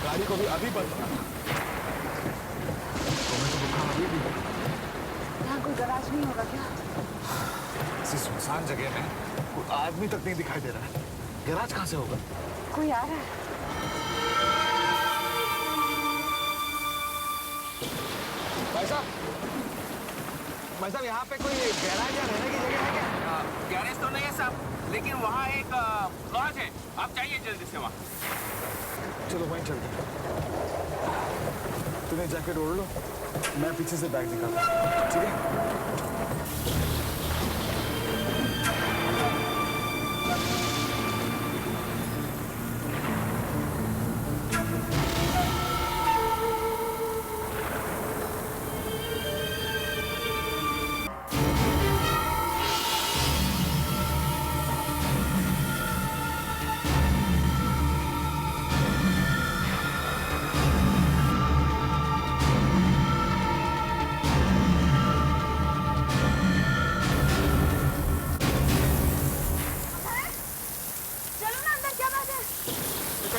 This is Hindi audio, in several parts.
गाड़ी को भी अभी बंद करा। तुम्हें तो बुखार अभी भी। यहाँ कोई गैराज नहीं होगा क्या? इसी सुनसान जगह में कोई आदमी तक नहीं दिखाई दे रहा है। गैराज कहाँ से होगा? कोई आ रहा है। भाई साहब यहाँ पे कोई गैराज या रहने की जगह है क्या? गैरेज तो नहीं है साहब, लेकिन वहाँ एक लॉज है। आप जाइए जल्दी से वहाँ। चलो वहीं चलते हैं। तुम्हें जैकेट ओढ़ लो, मैं पीछे से बैग निकालता हूँ, ठीक है?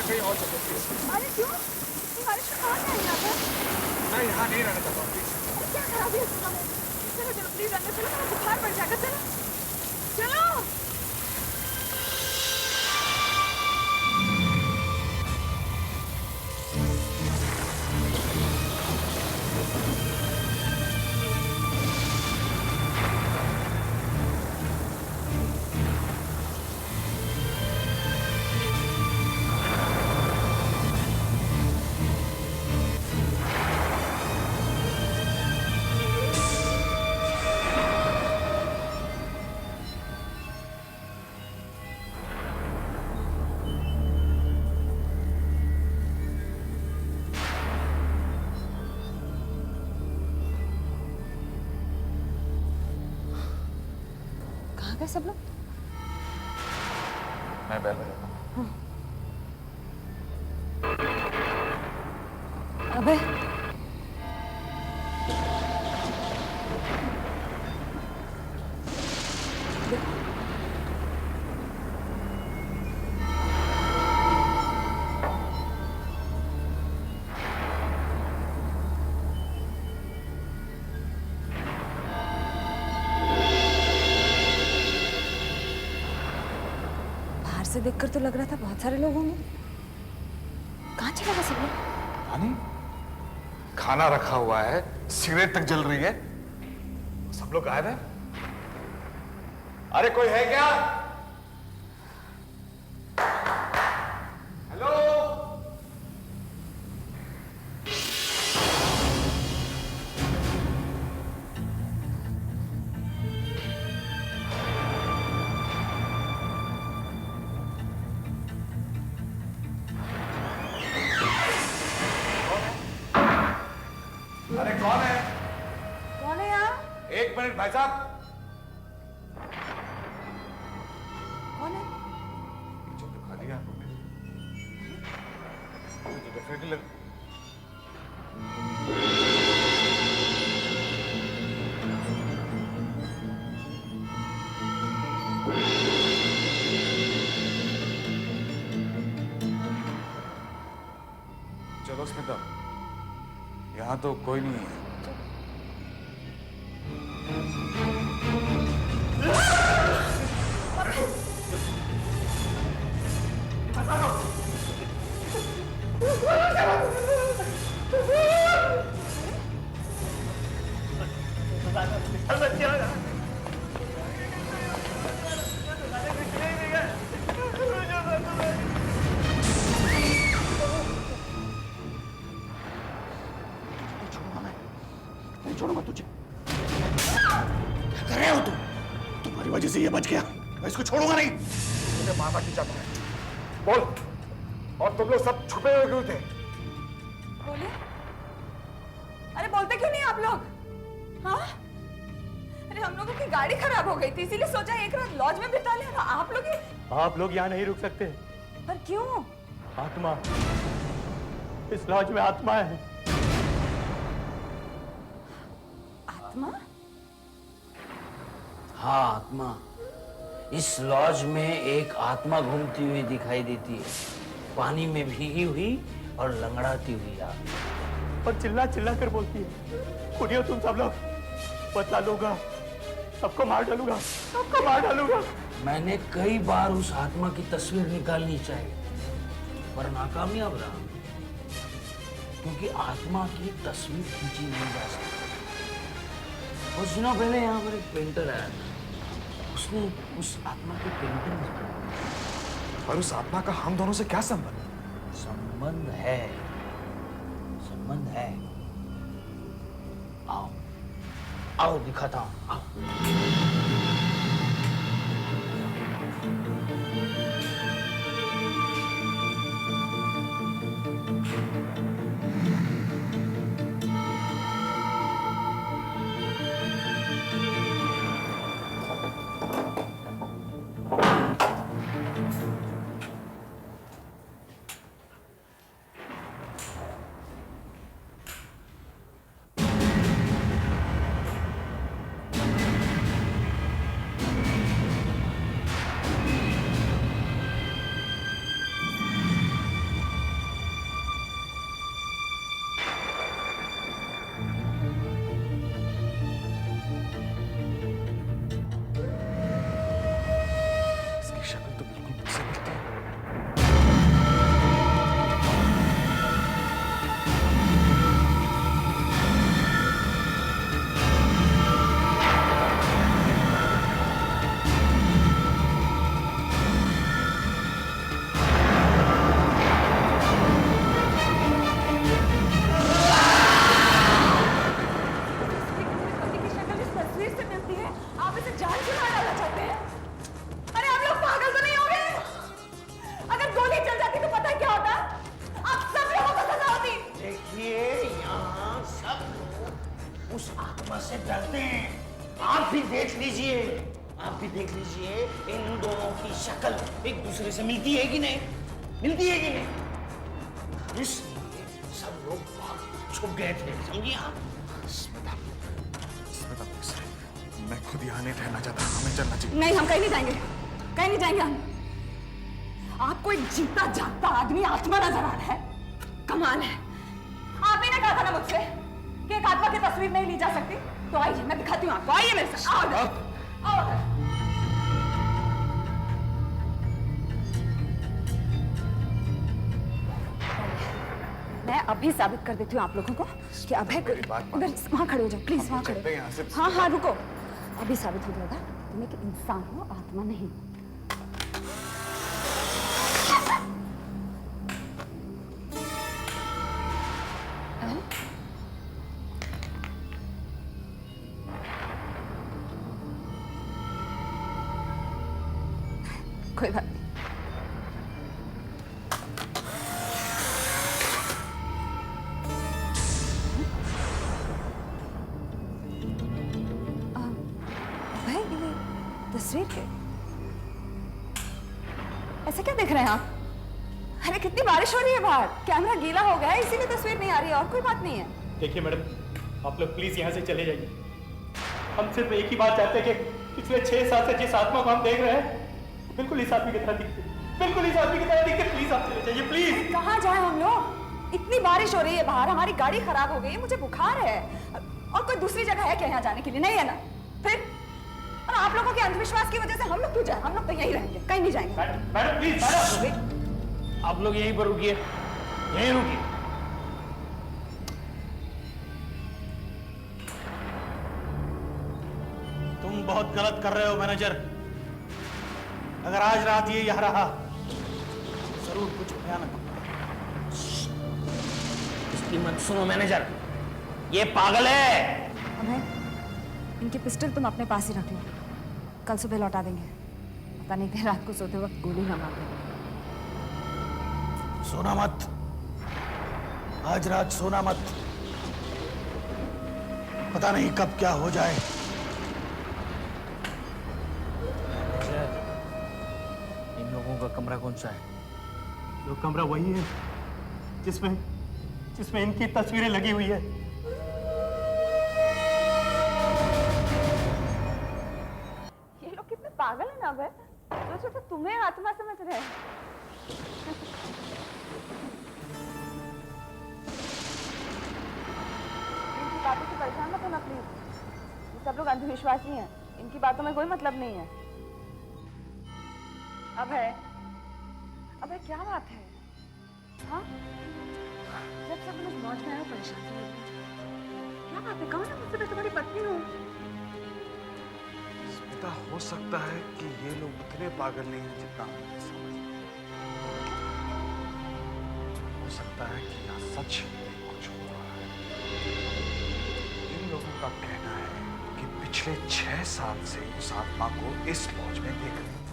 कहीं और चलते हैं। अरे क्यों? इतनी बारिश में कहाँ जाएंगे यहाँ पर? मैं यहाँ नहीं रहना चाहता हूँ, प्लीज। क्या खराबी है इस जगह में? चलो चलो प्लीज अंदर चलो, मेरा बुखार पड़ जाएगा। चलो चलो। कहाँ गए सब लोग? मैं बैल बजाता हूँ। अबे से देखकर तो लग रहा था बहुत सारे लोग होंगे। कहाँ चला गया सब लोग? पानी, खाना रखा हुआ है, सिगरेट तक जल रही है, सब लोग गायब हैं। अरे कोई है क्या? हेलो? अरे कौन है? कौन है यहाँ? एक मिनट भाई साहब। कौन है? पीछे तो खाली है, मुझे डेफिनेटली लग। चलो स्मिता, यहाँ तो कोई नहीं है। छोड़ूंगा तुझे। क्या कर रहे हो तुम? तुम्हारी वजह से ये बच गया, मैं इसको छोड़ूंगा नहीं। मुझे मारना क्यों चाहता है? बोल। और तुम लोग सब छुपे हुए क्यों थे? बोले? अरे बोलते क्यों नहीं आप लोग? हाँ? अरे हम लोगों की गाड़ी खराब हो गई थी, इसीलिए सोचा एक रात लॉज में बिता लेना। आप लोग यहाँ नहीं रुक सकते। पर क्यों? आत्मा, इस लॉज में आत्मा है। आत्मा? हाँ आत्मा। इस लॉज में एक आत्मा घूमती हुई दिखाई देती है, पानी में भीगी हुई और लंगड़ाती हुई आग। और चिल्ला चिल्ला कर बोलती है, सुनियो तुम सब लोग, बदला लूंगा, सबको मार डालूंगा, सबको मार डालूंगा। मैंने कई बार उस आत्मा की तस्वीर निकालनी चाहिए पर नाकामयाब रहा, क्योंकि आत्मा की तस्वीर खींची नहीं जा सकती। कुछ दिनों पहले यहाँ पर एक पेंटर आया था, उसने उस आत्मा की पेंटिंग बनाई। और उस आत्मा का हम दोनों से क्या संबंध? संबंध है, संबंध है। आओ आओ दिखाता हूं, आओ। से डरते हैं। आप भी देख लीजिए, आप भी देख लीजिए, इन दोनों की शक्ल एक दूसरे से मिलती है कि नहीं? मिलती है कि नहीं? इसलिए सब लोग भाग छुप गए थे, समझिए आप? स्मिता, मैं खुद यहाँ नहीं रहना चाहता, हमें चलना चाहिए। नहीं, हम कहीं नहीं जाएंगे, कहीं नहीं जाएंगे हम। आपको एक जीता जागता आदमी आत्मा नजर आ रहा है? कमाल है। आप ही ने कहा था ना मुझसे कि एक आत्मा की तस्वीर नहीं ली जा सकती, तो आइए मैं दिखाती हूँ आपको। आइए मेरे साथ, आओ इधर, आओ इधर। मैं अभी साबित कर देती हूँ आप लोगों को कि अभय को उधर वहां खड़े हो जाओ प्लीज, वहां खड़े। हाँ हाँ रुको, अभी साबित हो जाएगा तुम एक इंसान हो, आत्मा नहीं। कोई बात नहीं। भाई ये तस्वीर है, ऐसा क्या देख रहे हैं आप? अरे कितनी बारिश हो रही है बाहर, कैमरा गीला हो गया है इसीलिए तस्वीर नहीं आ रही है, और कोई बात नहीं है। देखिए मैडम, आप लोग प्लीज यहाँ से चले जाइए। हम सिर्फ एक ही बात चाहते हैं कि पिछले 6 साल से जिस आत्मा को हम देख रहे हैं बिल्कुल इस आदमी की तरह दिखते, बिल्कुल इस आदमी की तरह दिखते। प्लीज आप चले जाइए, प्लीज। कहाँ जाए हम लोग? इतनी बारिश हो रही है बाहर, हमारी गाड़ी खराब हो गई है, मुझे बुखार है, और कोई दूसरी जगह है क्या यहाँ जाने के लिए? नहीं है ना? फिर और आप लोगों के अंधविश्वास की वजह से हम लोग क्यों जाए? हम लोग तो यहीं रहेंगे, कहीं नहीं जाएंगे। मैडम प्लीज, मैडम आप लोग यहीं पर रुकिए, यहीं रुकिए। तुम बहुत गलत कर रहे हो मैनेजर। अगर आज रात ये यहाँ रहा जरूर कुछ भयानक होगा। इसकी मत सुनो मैनेजर, ये पागल है। अभय, इनकी पिस्टल तुम अपने पास ही रख लो, कल सुबह लौटा देंगे। पता नहीं कि रात को सोते वक्त गोली ना मार दें। सोना मत, आज रात सोना मत, पता नहीं कब क्या हो जाए। इन लोगों का कमरा कौन सा है? वो कमरा वही है जिसमें इनकी तस्वीरें लगी हुई है। ये लोग कितने पागल है ना अभय, तो तुम्हें आत्मा समझ रहे हैं। बातों से परेशान मत होना प्लीज। ये सब लोग अंधविश्वासी हैं, इनकी बातों में कोई मतलब नहीं है। अबे क्या बात है? हाँ, जब सब लोग लॉज में आए हो परेशान थे। क्या बात है? कहो ना मुझसे, मैं तुम्हारी पत्नी हूँ। स्मिता, हो सकता है कि ये लोग उतने पागल नहीं हैं जितना हम समझते हैं। हो सकता है कि यहाँ सच कुछ हो रहा है। इन लोगों का कहना है कि पिछले 6 साल से उस आत्मा को इस लॉज में देख रहे हैं।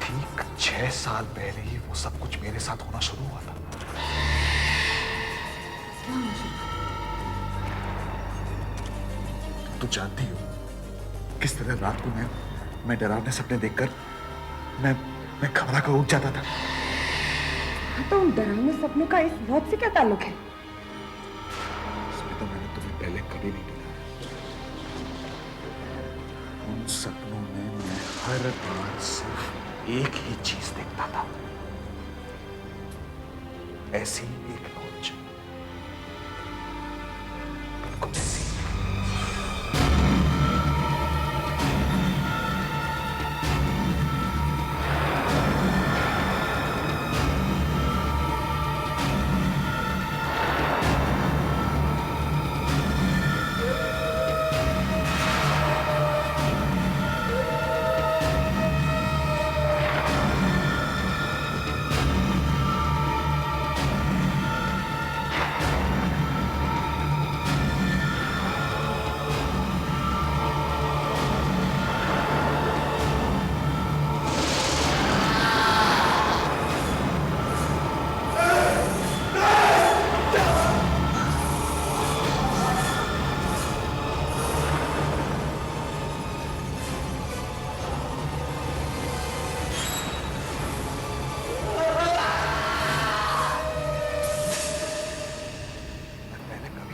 ठीक 6 साल पहले ही वो सब कुछ मेरे साथ होना शुरू हुआ था। तो जानती हो किस तरह रात को मैं डरावने सपने देखकर मैं घबरा कर उठ जाता था। तो उन डरावने सपनों का इस लॉज से क्या ताल्लुक है? इसमें तो मैंने तुम्हें पहले कभी नहीं बताया। उन सपनों में मैं हर बार सिर्फ एक ही चीज देखता था, ऐसी एक लॉज, बिल्कुल ऐसी।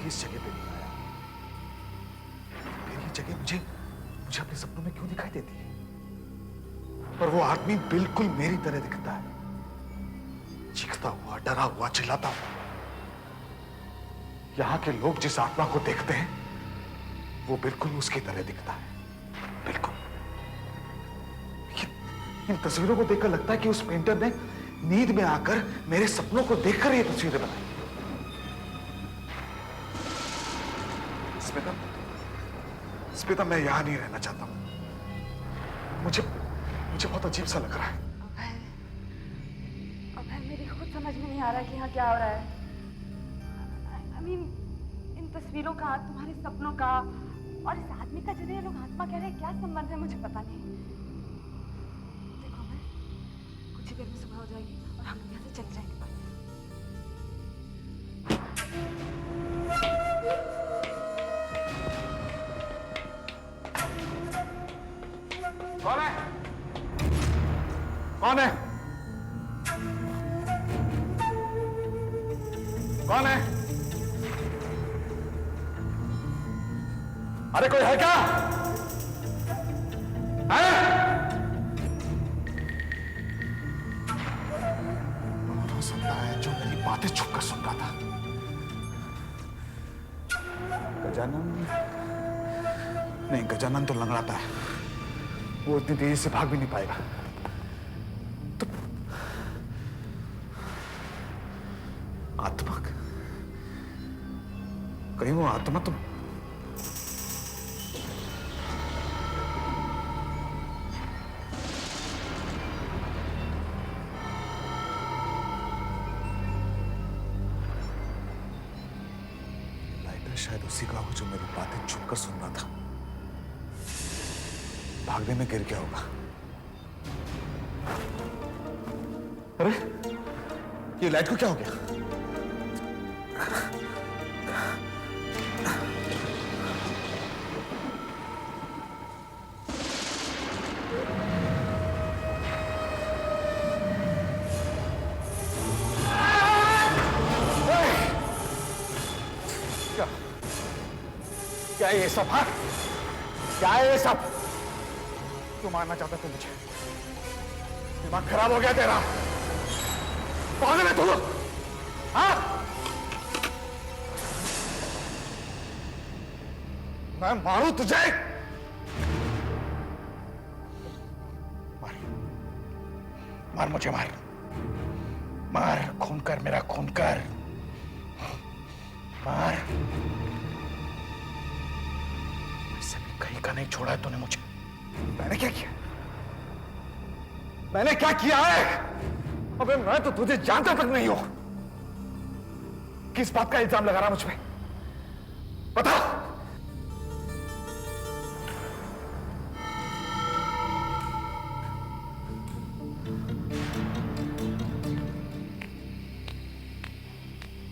इस जगह पे नहीं आया। मेरी जगह मुझे अपने सपनों में क्यों दिखाई देती है? पर वो आदमी बिल्कुल मेरी तरह दिखता है, चीखता हुआ, डरा हुआ, चिल्लाता हुआ। यहां के लोग जिस आत्मा को देखते हैं वो बिल्कुल उसकी तरह दिखता है, बिल्कुल। इन तस्वीरों को देखकर लगता है कि उस पेंटर ने नींद में आकर मेरे सपनों को देखकर ये तस्वीरें बनाई। स्मिता, मैं यहां नहीं रहना चाहता हूं। मुझे बहुत अजीब सा लग रहा है। अभय, मेरी खुद समझ में नहीं आ रहा कि यहाँ क्या हो रहा है। I mean, इन तस्वीरों का, तुम्हारे सपनों का और इस आदमी का जिन्हें लोग आत्मा कह रहे हैं, क्या संबंध है मुझे पता नहीं। देखो अभय, कुछ ही देर में सुबह हो जाएगी और हम लोग यहाँ से चले जाएंगे बस। कौन है? कौन है? कौन है? अरे कोई है क्या? है? कौन हो सकता है जो मेरी बातें छुप कर सुन रहा था? गजानन? नहीं, गजानन तो लंगड़ाता है, वो इतनी तेजी से भाग भी नहीं पाएगा। तो आत्मा, कहीं वो आत्मा तो लाइटर शायद उसी का हो जो मेरी बातें छुपकर सुन रहा था। भागने में गिर गया होगा। अरे, ये लाइट को क्या हो गया? क्या ये सब? हाँ, क्या है ये सब? क्यों मारना चाहता तू मुझे? दिमाग खराब हो गया तेरा? पागल है तू? हाँ? मैं मारूं तुझे? मार, मार मुझे, मार मार, खून कर मेरा, खून कर, मार। इससे भी कहीं का नहीं छोड़ा है तूने मुझे। मैंने क्या किया? मैंने क्या किया है? अबे मैं तो तुझे जानता तक नहीं हूं। किस बात का इल्जाम लगा रहा मुझ पे? बता।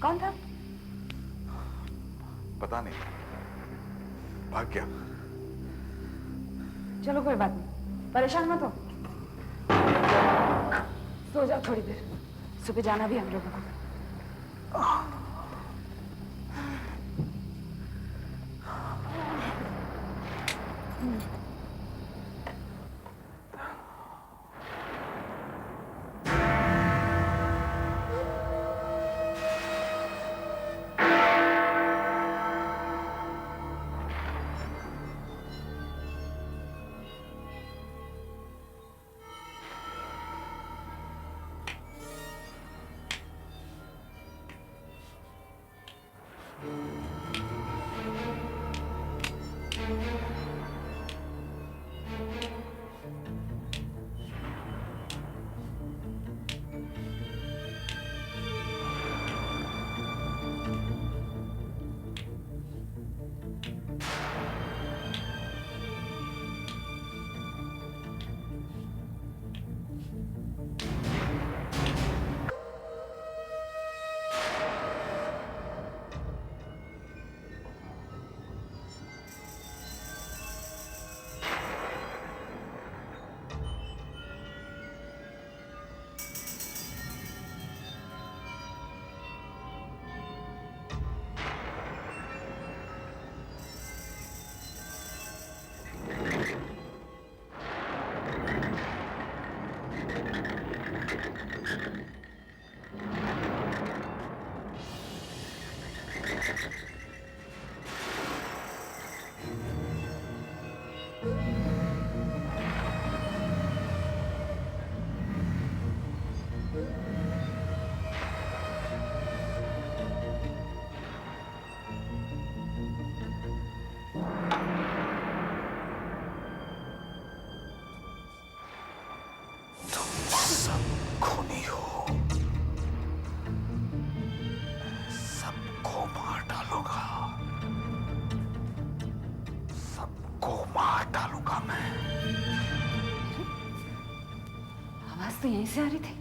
कौन था? पता नहीं, भाग गया। चलो कोई बात नहीं, परेशान मत हो, सो जाओ थोड़ी देर, सुबह जाना भी हम लोगों को। आवाज तो यहीं से आ रही थी।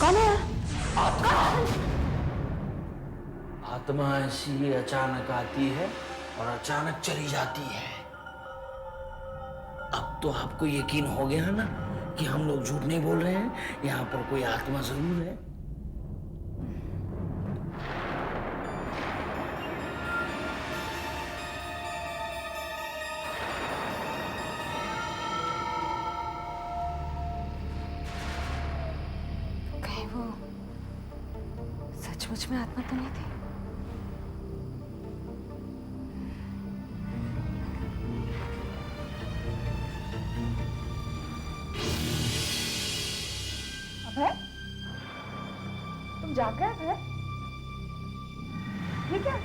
कौन है? आत्मा ऐसी अचानक आती है और अचानक चली जाती है। अब तो आपको यकीन हो गया ना कि हम लोग झूठ नहीं बोल रहे हैं, यहाँ पर कोई आत्मा जरूर है। कहीं वो सचमुच में आत्मा तो नहीं थी? अभय, तुम जाग गए अभय? ये क्या?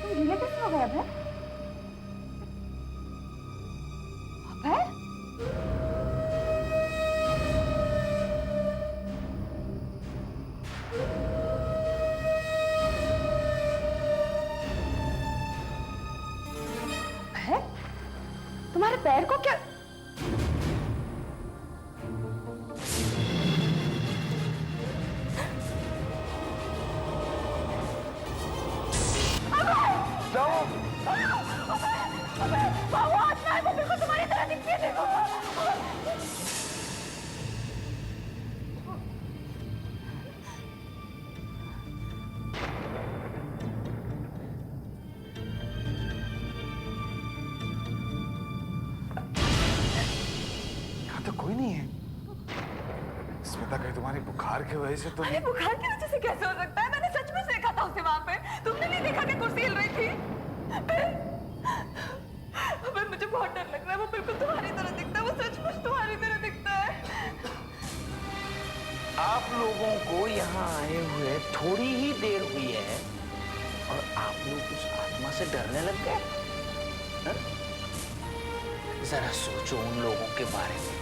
तुम ढीले कैसे हो गए अभय? अभय? अभय? तुम्हारे पैर को क्या? यहाँ तो कोई नहीं है। स्मिता, कहीं तुम्हारी बुखार की वजह से तो अरे बुखार की वजह से कैसे हो सकता है? मैंने सच में देखा था था उसे वहां पे? तुमने नहीं देखा कि कुर्सी हिल रही थी? अबे मुझे बहुत डर लग रहा है, वो बिल्कुल तुम्हारी तरह दिखता है, वो सचमुच तुम्हारी तरह दिखता है। आप लोगों को यहाँ आए हुए थोड़ी ही देर हुई है और आप लोग उस आत्मा से डरने लग गए? जरा सोचो उन लोगों के बारे में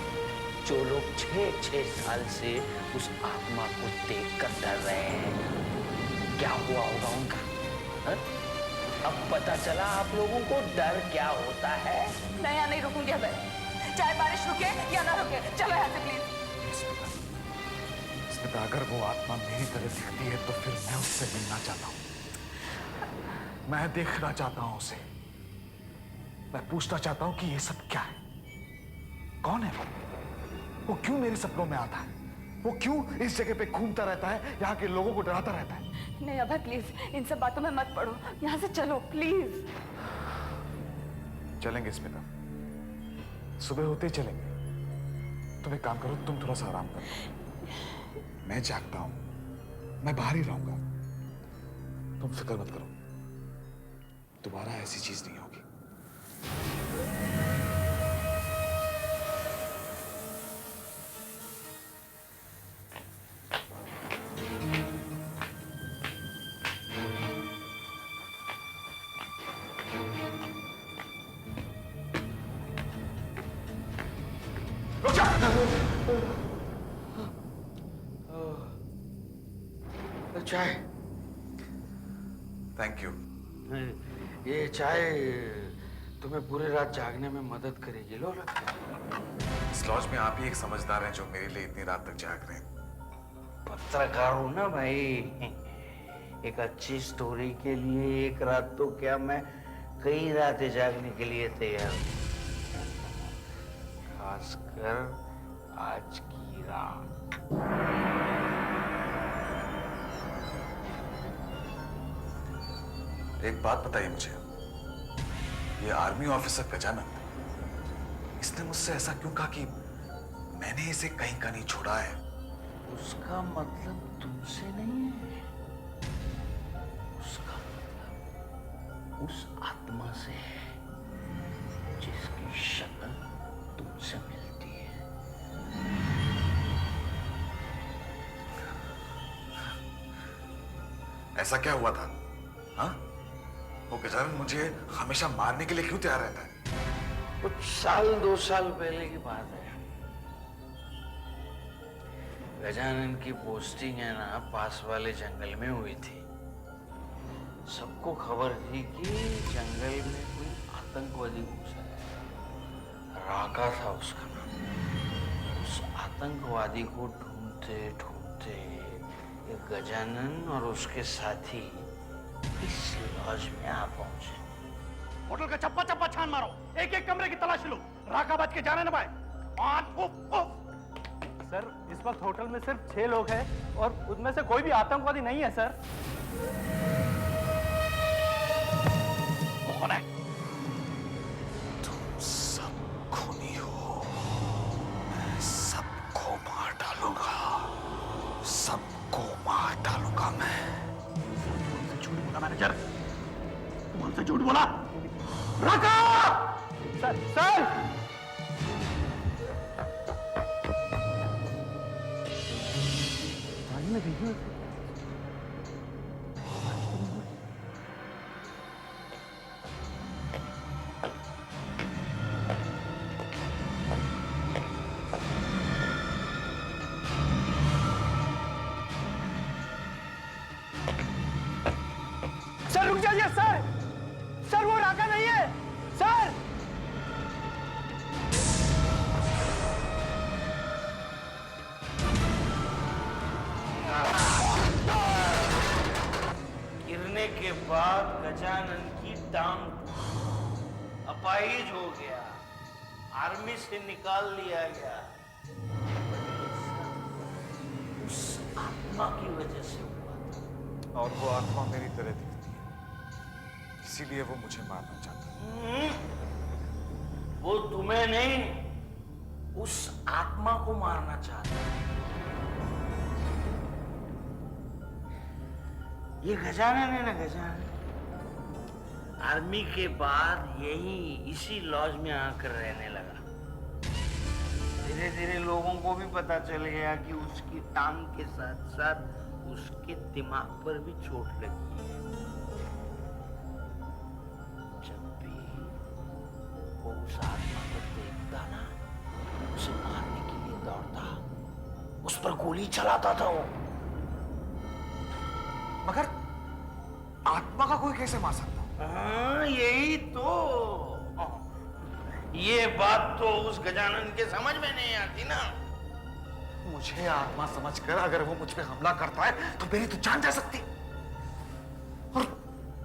जो लोग 6-6 साल से उस आत्मा को देखकर डर रहे हैं। क्या हुआ होगा उनका? हा? अब पता चला आप लोगों को डर क्या होता है। मैं यहाँ नहीं रुकूंगी अब, चाहे बारिश रुके या ना रुके। चलो यहाँ से प्लीज। स्मिता, अगर वो आत्मा मेरी तरह दिखती है तो फिर मैं उससे मिलना चाहता हूँ, मैं देखना चाहता हूँ उसे, मैं पूछना चाहता हूँ कि ये सब क्या है, कौन है वो क्यों मेरे सपनों में आता है, वो क्यों इस जगह पे घूमता रहता है, यहाँ के लोगों को डराता रहता है। नहीं अभय प्लीज, इन सब बातों में मत पड़ो, यहाँ से चलो प्लीज। चलेंगे स्मिता, सुबह होते ही चलेंगे। तुम एक काम करो, तुम थोड़ा सा आराम करो, मैं जागता हूं, मैं बाहर ही रहूंगा, तुम फिक्र मत करो, दोबारा ऐसी चीज नहीं होगी। रुक जा! चाय। Thank you. ये चाय तुम्हें पूरी रात जागने में मदद करेगी। लो लो। इस लॉज में आप ही एक समझदार हैं जो मेरे लिए इतनी रात तक जाग रहे हैं। पत्रकार हूं ना भाई, एक अच्छी स्टोरी के लिए एक रात तो क्या, मैं कई रातें जागने के लिए तैयार हूं, खासकर आज की रात। एक बात बताइए मुझे, ये आर्मी ऑफिसर गजानन, इसने मुझसे ऐसा क्यों कहा कि मैंने इसे कहीं का नहीं छोड़ा है? उसका मतलब तुमसे नहीं है, उसका मतलब उस आत्मा से है जिसकी शक्ल तुमसे मिलती है। ऐसा क्या हुआ था? हाँ? वो गजानन मुझे हमेशा मारने के लिए क्यों तैयार रहता है? कुछ साल 2 साल पहले की बात है। गजानन की पोस्टिंग है ना पास वाले जंगल में हुई थी। सबको खबर थी कि जंगल में कोई आतंकवादी घुसा है। राका था उसका नाम। उस आतंकवादी को ढूंढते ढूंढते ये गजानन और उसके साथी इस लॉज में आ पहुंचे। होटल का चप्पा चप्पा छान मारो, एक एक कमरे की तलाशी लो, राका बच के जाने न पाए। सर इस वक्त होटल में सिर्फ 6 लोग हैं और उनमें से कोई भी आतंकवादी नहीं है सर। कौन है? तुम सब खूनी हो, मैं सबको मार डालूंगा, सबको मार डालूंगा मैं। झूठ बोला मैनेजर, तुम हमसे झूठ बोला। राका! सर सर सर रुक जाइए सर, सर वो राका नहीं है सर। गिरने के बाद गजानन की टांग अपाहिज हो गया, आर्मी से निकाल लिया गया। उस आत्मा की वजह से हुआ था। और वो आत्मा मेरी तरह दिखती है, इसीलिए वो मुझे मारना चाहता है। वो तुम्हें नहीं, उस आत्मा को मारना चाहता है। ये गजानन है ना, गजानन, आर्मी के बाद यही इसी लॉज में आकर रहने लगा। धीरे धीरे लोगों को भी पता चल गया कि उसकी टांग के साथ साथ उसके दिमाग पर भी चोट लगी है। जब भी वो उस आत्मा को देखता ना, उसे मारने के लिए दौड़ता, उस पर गोली चलाता था वो। मगर आत्मा का कोई कैसे मार सकता? हाँ, यही तो। ये बात तो उस गजानन के समझ में नहीं आती ना। मुझे आत्मा समझकर अगर वो मुझ पे हमला करता है तो मेरी तो जान जा सकती, और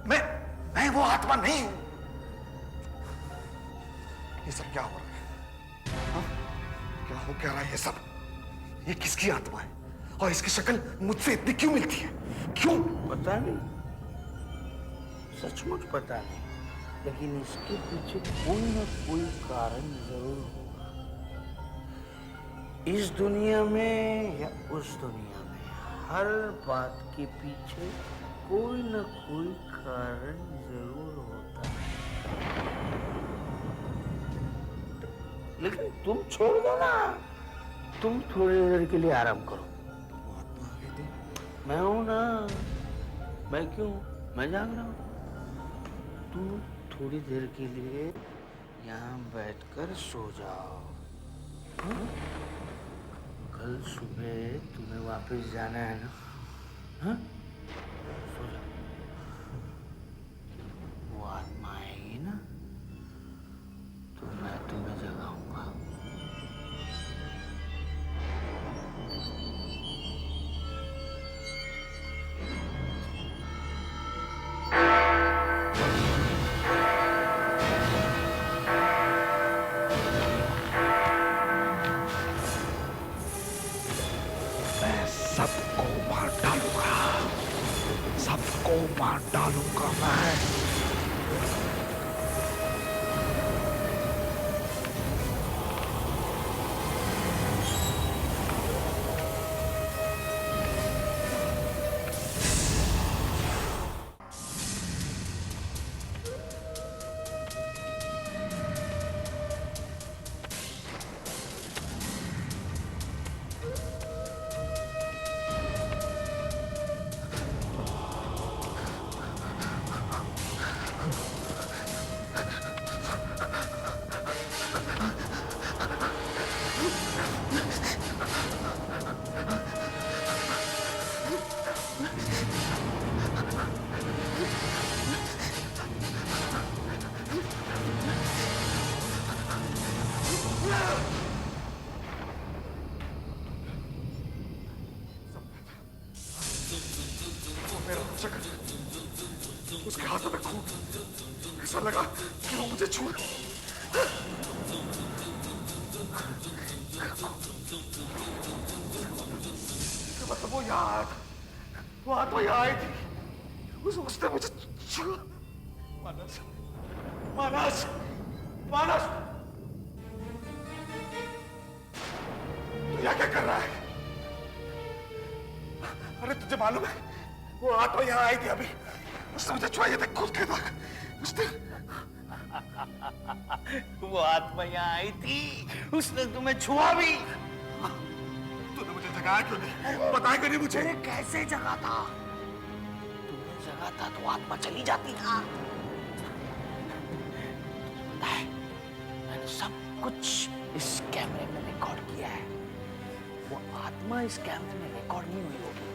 मैं वो आत्मा नहीं हूं। ये सब क्या हो रहा है? हाँ? क्या हो क्या रहा है ये सब? ये किसकी आत्मा है और इसकी शक्ल मुझसे इतनी क्यों मिलती है? क्यों? पता नहीं, सचमुच पता नहीं, लेकिन इसके पीछे कोई ना कोई कारण जरूर होगा। इस दुनिया में या उस दुनिया में, हर बात के पीछे कोई ना कोई कारण जरूर होता है। लेकिन तुम छोड़ दो ना, तुम थोड़ी देर के लिए आराम करो। मैं हूं ना, मैं क्यों, मैं जाग रहा हूं। तुम थोड़ी देर के लिए यहाँ बैठकर सो जाओ। हाँ? कल सुबह तुम्हें वापस जाना है ना? हाँ? सो जाओ। वो आत्मा आएगी ना, तो मैं तुम्हें जगाऊंगा। सबको मार डालूंगा, सबको मार डालूंगा मैं। उसके हाथों में खून, ऐसा लगा कि वो मुझे छू मतलब वो याद, वो आत्मा यहाँ आई थी, उसने मुझे छुआ। मानस, मानस, मानस, तू यहाँ क्या कर रहा है? अरे तुझे मालूम है वो आत्मा यहाँ आई थी अभी, उसने मुझे छुआ, ये देख खुद के दाग, उसने वो आत्मा यहाँ आई थी, उसने तुम्हें छुआ भी। तूने मुझे जगाया क्यों नहीं? बताया क्यों नहीं मुझे? अरे कैसे जगा था? तुम्हें जगा था तो आत्मा चली जाती ना। पता है, मैंने सब कुछ इस कैमरे में रिकॉर्ड किया है। वो आत्मा इस कैमरे में रिकॉर्ड नहीं हुई होगी,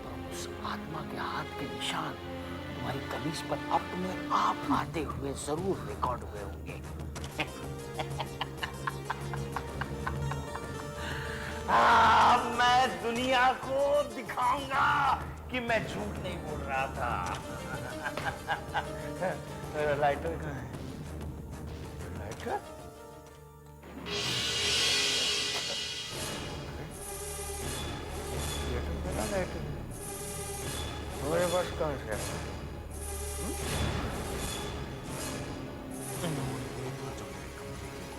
तो उस आत्मा के हाथ के निशान तुम्हारी कमीज पर अपने आप आते हुए जरूर रिकॉर्ड हुए होंगे। अब मैं दुनिया को दिखाऊंगा कि मैं झूठ नहीं बोल रहा था। लाइटर कहाँ है? लाइटर? लाइटर मेरे पास कहाँ से आता है?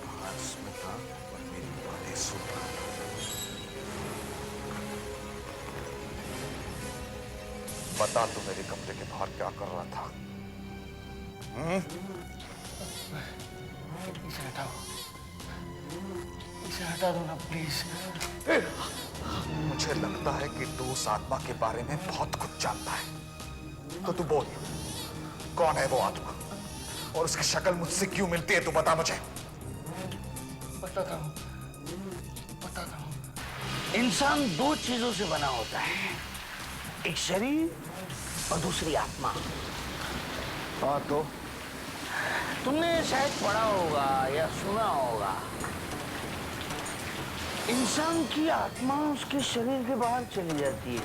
पास में था और मेरी बातें सुन रहा था। बता तू मेरे कमरे के बाहर क्या कर रहा था? इसे हटाओ, इसे हटा दो ना प्लीज। मुझे लगता है कि तू उस आत्मा के बारे में बहुत कुछ जानता है, तो तू बोल, कौन है वो आत्मा और उसकी शक्ल मुझसे क्यों मिलती है? तू बता मुझे। बताता हूँ। इंसान दो चीजों से बना होता है, एक शरीर और दूसरी आत्मा। हाँ तो तुमने शायद पढ़ा होगा या सुना होगा, इंसान की आत्मा उसके शरीर के बाहर चली जाती है।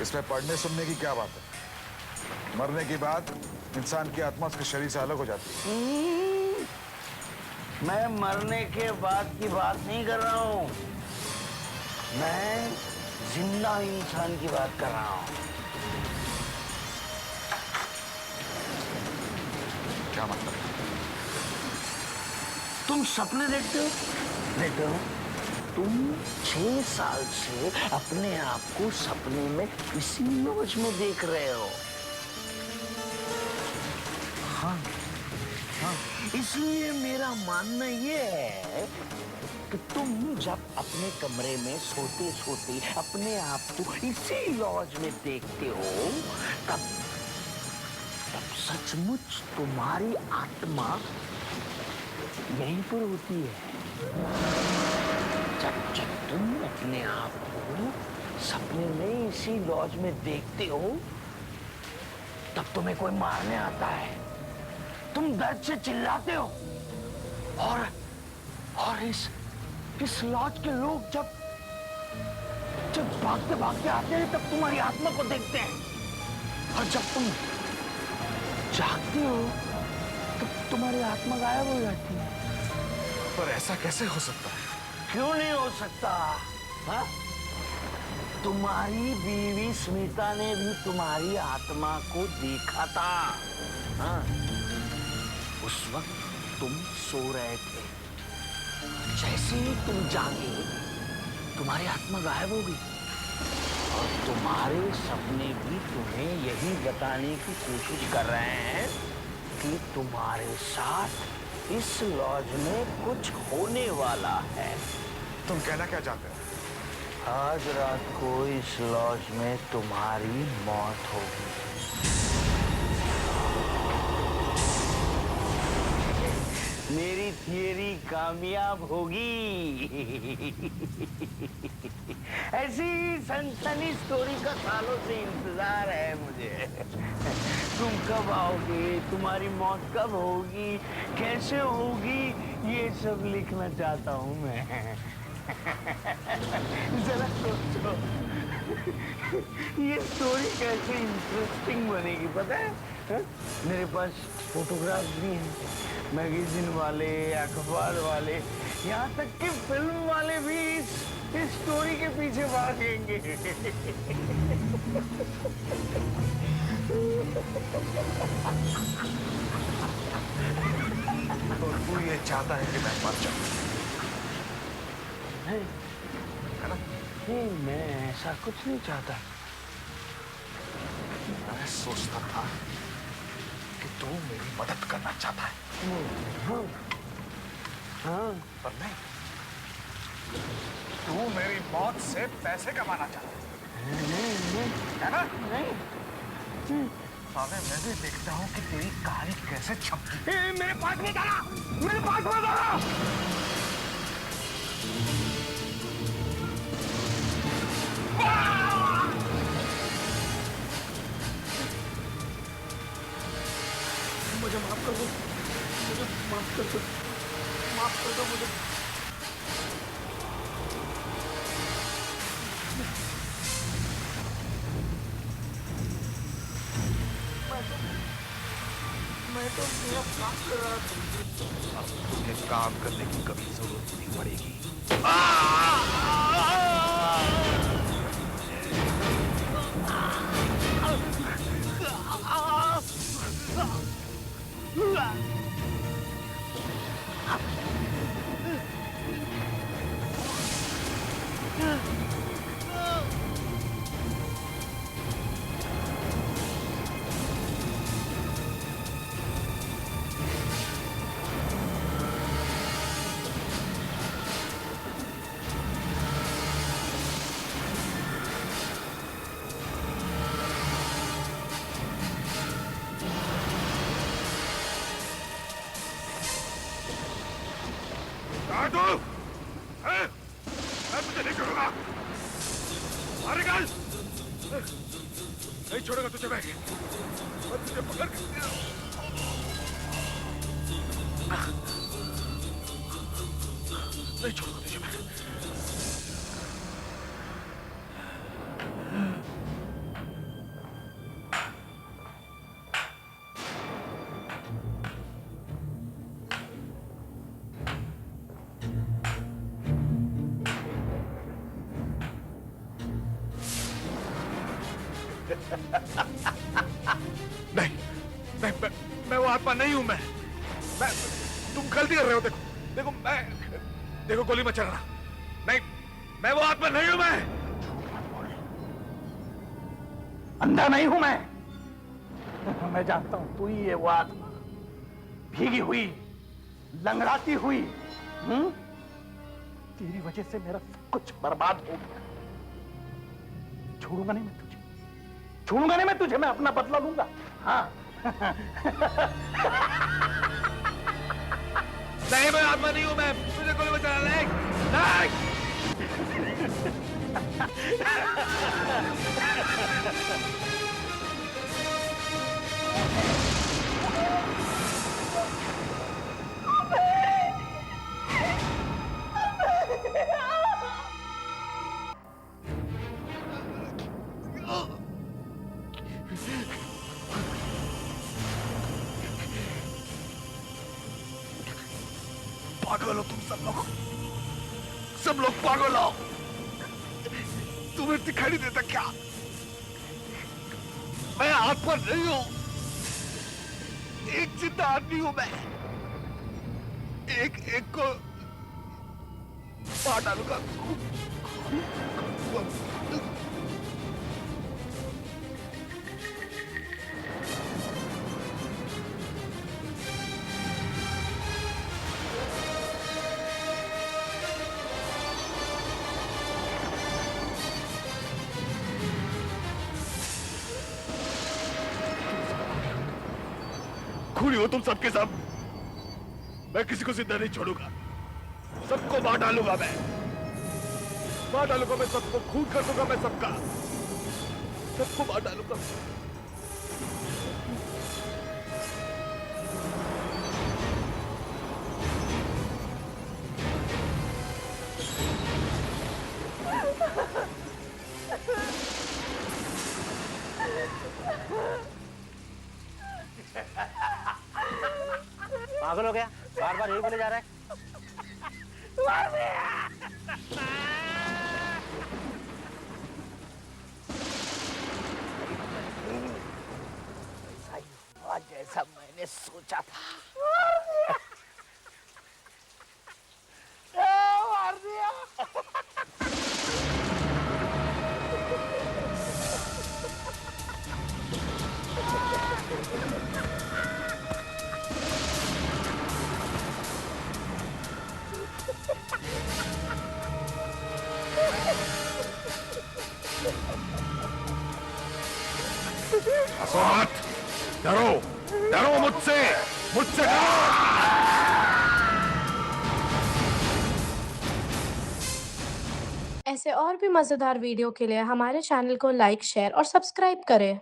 इसमें पढ़ने सुनने की क्या बात है? मरने के बाद इंसान की आत्मा उसके शरीर से अलग हो जाती है। मैं मरने के बाद की बात नहीं कर रहा हूँ, मैं जिंदा इंसान की बात कर रहा हूँ। क्या मतलब? तुम सपने देखते हो? तुम 6 साल से अपने आप को सपने में इसी लॉज में देख रहे हो। हाँ, इसलिए मेरा मानना ये है कि तुम जब अपने कमरे में सोते सोते अपने आप को इसी लॉज में देखते हो, तब सचमुच तुम्हारी आत्मा यहीं पर होती है। जब तुम अपने आप को सपने में इसी लॉज में देखते हो, तब तुम्हें कोई मारने आता है, तुम दर्द से चिल्लाते हो, और इस लॉज के लोग जब भागते भागते आते हैं, तब तुम्हारी आत्मा को देखते हैं, और जब तुम जागते हो, तब तुम्हारी आत्मा गायब हो जाती है। पर ऐसा कैसे हो सकता है? क्यों नहीं हो सकता? हा? तुम्हारी बीवी स्मिता ने भी तुम्हारी आत्मा को देखा था। हाँ? उस वक्त तुम सो रहे थे, जैसे ही तुम जागे, तुम्हारी आत्मा गायब हो गई, और तुम्हारे सपने भी तुम्हें यही बताने की कोशिश कर रहे हैं कि तुम्हारे साथ इस लॉज में कुछ होने वाला है। तुम कहना क्या चाहते हो? आज रात को इस लॉज में तुम्हारी मौत होगी। मेरी थियरी कामयाब होगी। ऐसी सनसनी स्टोरी का सालों से इंतजार है मुझे। तुम कब आओगे, तुम्हारी मौत कब होगी, कैसे होगी, ये सब लिखना चाहता हूँ मैं। जरा सोचो, ये स्टोरी कैसे इंटरेस्टिंग बनेगी पता है? हा? मेरे पास फोटोग्राफ भी हैं, मैगजीन वाले, अखबार वाले, यहाँ तक कि फिल्म वाले भी इस स्टोरी के पीछे भागेंगे। तो तू ये चाहता है कि मैं मर जाऊं, नहीं, है ना? नहीं, मैं ऐसा कुछ नहीं चाहता। मैं सोचता था कि तू मेरी मदद करना चाहता है। हाँ, हाँ, पर नहीं, तू मेरी मौत से पैसे कमाना चाहता है, नहीं, है ना? नहीं, साले मैं भी देखता हूँ कि तेरी कहानी कैसे छपती है। मेरे पास मत आना, मेरे पास मत आना। मुझे माफ कर दो, मुझे माफ कर दो, माफ कर दो मुझे। मैं तो मेरा काम कर रहा था। अब तुझे काम करने की कभी जरूरत नहीं पड़ेगी। कहाँ तू? हैं? मैं तुझे नहीं छोड़ूंगा। बाहर निकल। नहीं छोड़ूंगा तुझे मैं तुझे पकड़ के नहीं छोड़ूंगा तुझे मैं। नहीं नहीं मैं वो आत्मा नहीं हूं। मैं तुम गलती कर रहे हो। देखो देखो देखो गोली मत चलाना। नहीं मैं वो आत्मा नहीं हूं। अंधा नहीं हूं मैं। मैं जानता हूं तू ही है वो आत्मा, भीगी हुई, लंगड़ाती हुई। तेरी वजह से मेरा सब कुछ बर्बाद हो गया। छोड़ूंगा नहीं मैं तुझे, छोड़ूंगा नहीं मैं तुझे। मैं अपना बदला लूंगा। हाँ। नहीं मैं आत्मा नहीं हूं। मैं तुझे गोली मत चलाना। नहीं पागल हो तुम सब लोग पागल हो। तुम्हें दिखाई नहीं देता क्या? मैं आत्मा नहीं हूं, एक जिंदा आदमी हूं। मैं एक को मार डालूंगा। खूनी हो तुम सबके सब। मैं किसी को जिंदा नहीं छोड़ूंगा। सबको मार डालूंगा मैं सबको खून कर दूंगा। मैं सबको मार डालूंगा। पागल हो गया, बार बार यही बोले जा रहा है। जैसा मैंने सोचा था। मार दिया। हंसो मत, डरो मुझसे डरो। ऐसे और भी मज़ेदार वीडियो के लिए हमारे चैनल को लाइक, शेयर और सब्सक्राइब करें।